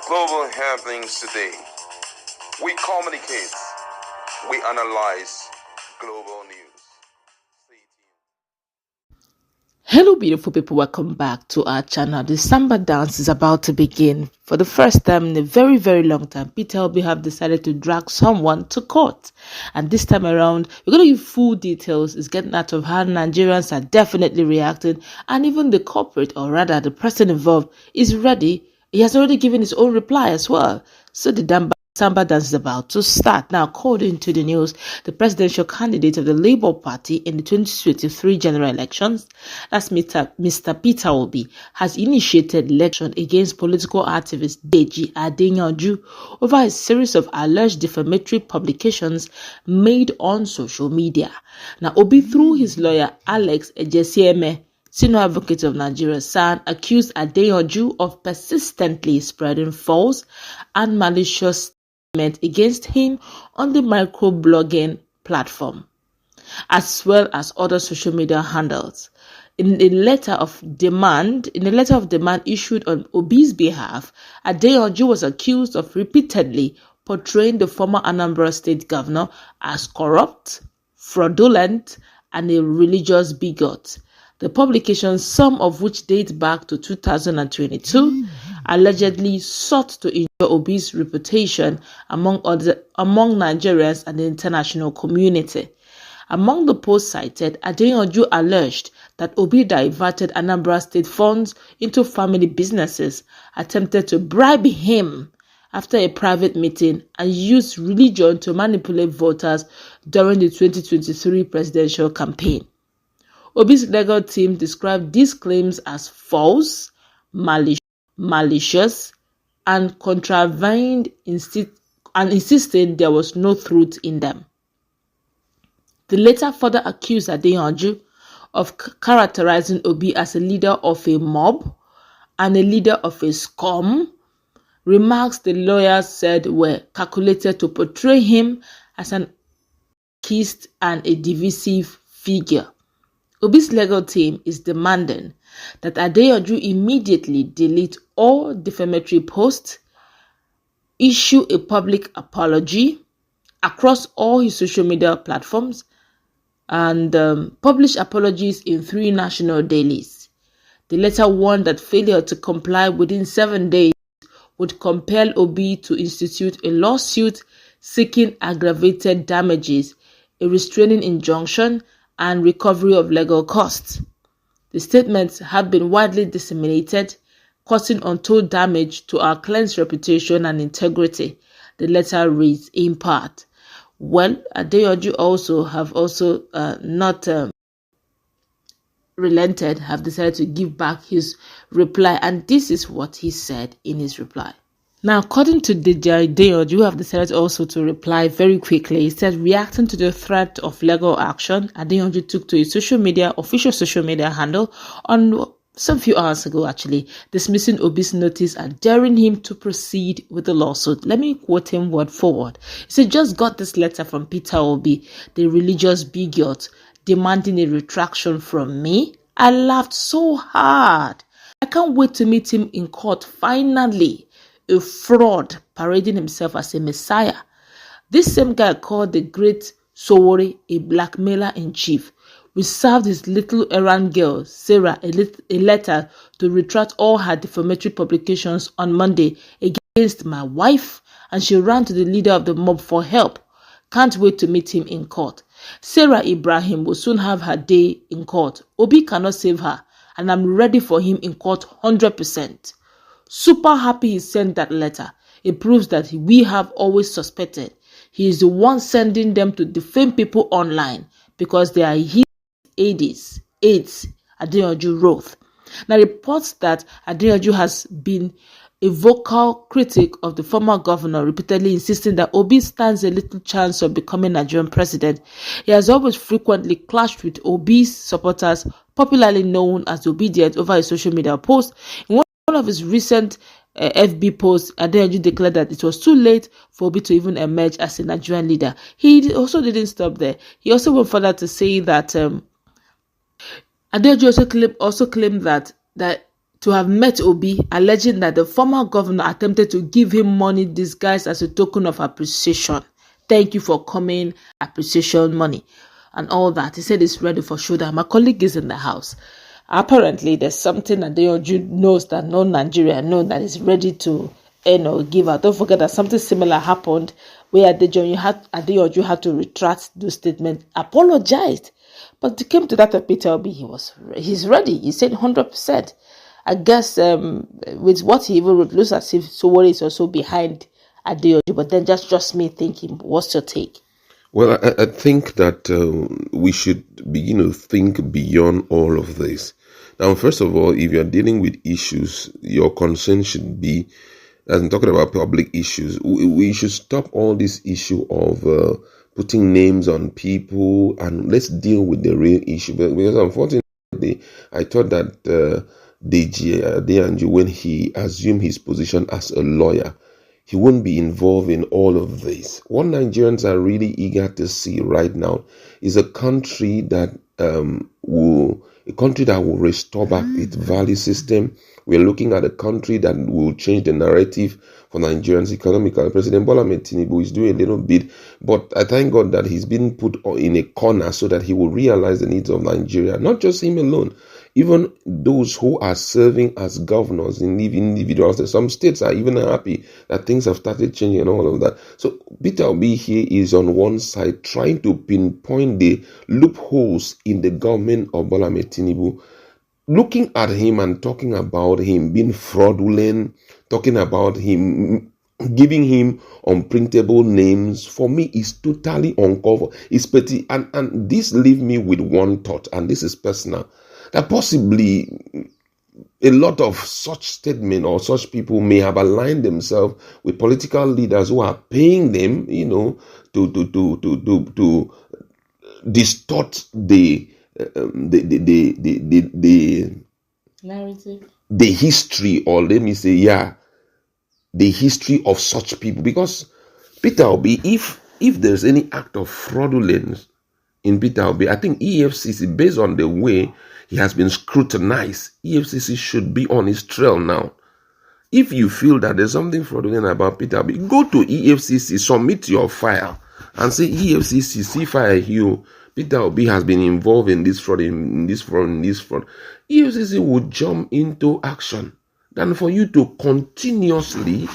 Global happenings today. We communicate. We analyze global news. Hello beautiful people, welcome back to our channel. The Samba dance is about to begin. For the first time in a very long time, PeterObi have decided to drag someone to court. And this time around, we're going to give full details. It's getting out of how Nigerians are definitely reacting, and even the culprit, or rather the person involved, is ready. He has already given his own reply as well. So the Samba dance is about to start. Now, according to the news, the presidential candidate of the Labour Party in the 2023 general elections, that's Mr. PeterObi, has initiated election against political activist Deji Adeyanju over a series of alleged defamatory publications made on social media. Now, Obi, through his lawyer Alex Ejesieme, senior advocate of Nigeria, SAN, accused Adeyanju of persistently spreading false and malicious against him on the microblogging platform, as well as other social media handles. In a letter of demand issued on Obi's behalf, Adeyanju was accused of repeatedly portraying the former Anambra State governor as corrupt, fraudulent, and a religious bigot. The publications, some of which date back to 2022, allegedly sought to injure Obi's reputation among Nigerians and the international community. Among the posts cited, Adeyanju alleged that Obi diverted Anambra State funds into family businesses, attempted to bribe him after a private meeting, and used religion to manipulate voters during the 2023 presidential campaign. Obi's legal team described these claims as false, malicious, and contravened, and insisting there was no truth in them. The letter further accused Adeyanju of characterizing Obi as a leader of a mob and a leader of a scum. Remarks the lawyers said were calculated to portray him as an anarchist and a divisive figure. Obi's legal team is demanding that Adeyanju immediately delete all defamatory posts, issue a public apology across all his social media platforms, and publish apologies in 3 national dailies. The letter warned that failure to comply within 7 days would compel Obi to institute a lawsuit seeking aggravated damages, a restraining injunction, and recovery of legal costs. The statements have been widely disseminated, causing untold damage to our client's reputation and integrity, the letter reads in part. Well, Adeyanju have not relented, have decided to give back his reply, and this is what he said in his reply. Now, according to Deji Adeyanju, you have decided also to reply very quickly. He said, reacting to the threat of legal action, Adeyanju took to his official social media handle on some few hours ago, actually, dismissing Obi's notice and daring him to proceed with the lawsuit. Let me quote him word for word. He said, just got this letter from PeterObi, the religious bigot, demanding a retraction from me. I laughed so hard. I can't wait to meet him in court finally. A fraud parading himself as a messiah. This same guy called the great Suiy a blackmailer in chief. We served his little errand girl, Sarah, a letter to retract all her defamatory publications on Monday against my wife, and she ran to the leader of the mob for help. Can't wait to meet him in court. Sarah Ibrahim will soon have her day in court. Obi cannot save her, and I'm ready for him in court 100%. Super happy he sent that letter. It proves that we have always suspected. He is the one sending them to defame people online because they are his aides, Adeyanju wrote. Now, reports that Adeyanju has been a vocal critic of the former governor, repeatedly insisting that Obi stands a little chance of becoming Nigerian president. He has always frequently clashed with Obi's supporters, popularly known as Obedient, over his social media posts. In one of his recent FB posts, Adeyanju declared that it was too late for Obi to even emerge as a Nigerian leader. He also didn't stop there. He also went further to say that Adeyanju also claimed that to have met Obi, alleging that the former governor attempted to give him money disguised as a token of appreciation. Thank you for coming, appreciation money, and all that. He said it's ready for showdown. My colleague is in the house. Apparently, there's something that Adeyanju knows that no Nigerian knows that is ready to give out. Don't forget that something similar happened where Adeyanju had to retract those statements, apologized. But it came to that of PeterObi, he's ready. He said 100%. I guess with what he even wrote, looks as if Suiy is also behind Adeyanju. But then just me thinking, what's your take? Well, I think that we should begin to think beyond all of this. Now, first of all, if you're dealing with issues, your concern should be, as I'm talking about public issues, we should stop all this issue of putting names on people, and let's deal with the real issue. Because unfortunately, I thought that Deji Adeyanju, when he assumed his position as a lawyer, he wouldn't be involved in all of this. What Nigerians are really eager to see right now is a country that will restore back its value system. We're looking at a country that will change the narrative for Nigerians economically. President Bola Ahmed Tinubu is doing a little bit, but I thank God that he's been put in a corner so that he will realize the needs of Nigeria. Not just him alone, even those who are serving as governors in individuals. Some states are even happy that things have started changing and all of that. So PeterObi here is on one side trying to pinpoint the loopholes in the government of Bola Ahmed Tinubu, looking at him and talking about him being fraudulent, talking about him giving him unprintable names. For me, is totally uncovered. It's petty, and this leaves me with one thought, and this is personal, that possibly a lot of such statements or such people may have aligned themselves with political leaders who are paying them, to distort the narrative, the history, or let me say, the history of such people. Because PeterObi, if there's any act of fraudulence in PeterObi, I think EFCC, based on the way he has been scrutinized, EFCC should be on his trail now. If you feel that there's something fraudulent about PeterObi, go to EFCC, submit your file, and say, EFCC, see file you. PeterObi has been involved in this fraud, in this fraud. EFCC would jump into action than for you to continuously,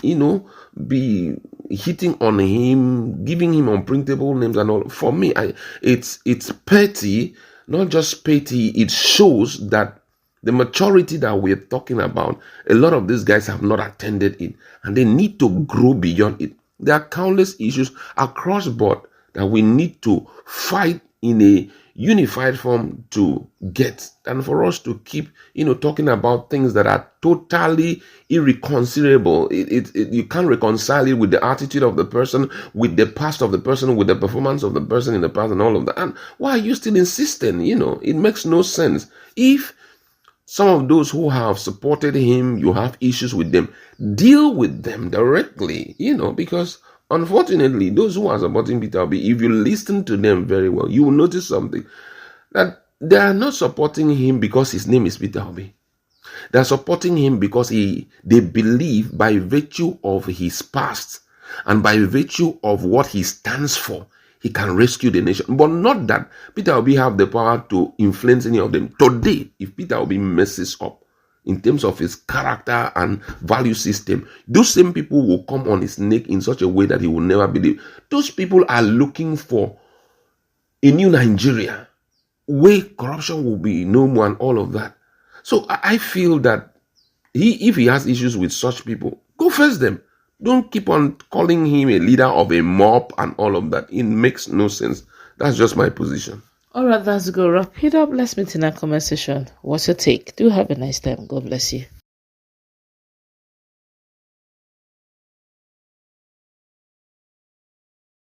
be hitting on him, giving him unprintable names and all. For me, it's petty. Not just petty, it shows that the maturity that we're talking about, a lot of these guys have not attended it, and they need to grow beyond it. There are countless issues across board that we need to fight in a unified form to get, and for us to keep, talking about things that are totally irreconcilable. You can't reconcile it with the attitude of the person, with the past of the person, with the performance of the person in the past, and all of that. And why are you still insisting? It makes no sense. If some of those who have supported him, you have issues with them, deal with them directly, because unfortunately, those who are supporting PeterObi, if you listen to them very well, you will notice something, that they are not supporting him because his name is PeterObi. They are supporting him because they believe, by virtue of his past and by virtue of what he stands for, he can rescue the nation. But not that PeterObi have the power to influence any of them. Today, if PeterObi messes up in terms of his character and value system, those same people will come on his neck in such a way that he will never believe. Those people are looking for a new Nigeria where corruption will be no more and all of that. So I feel that if he has issues with such people, go face them. Don't keep on calling him a leader of a mob and all of that. It makes no sense. That's just my position. All right, that's good. Wrap it up. Let's meet in our comment section. What's your take? Do have a nice time. God bless you.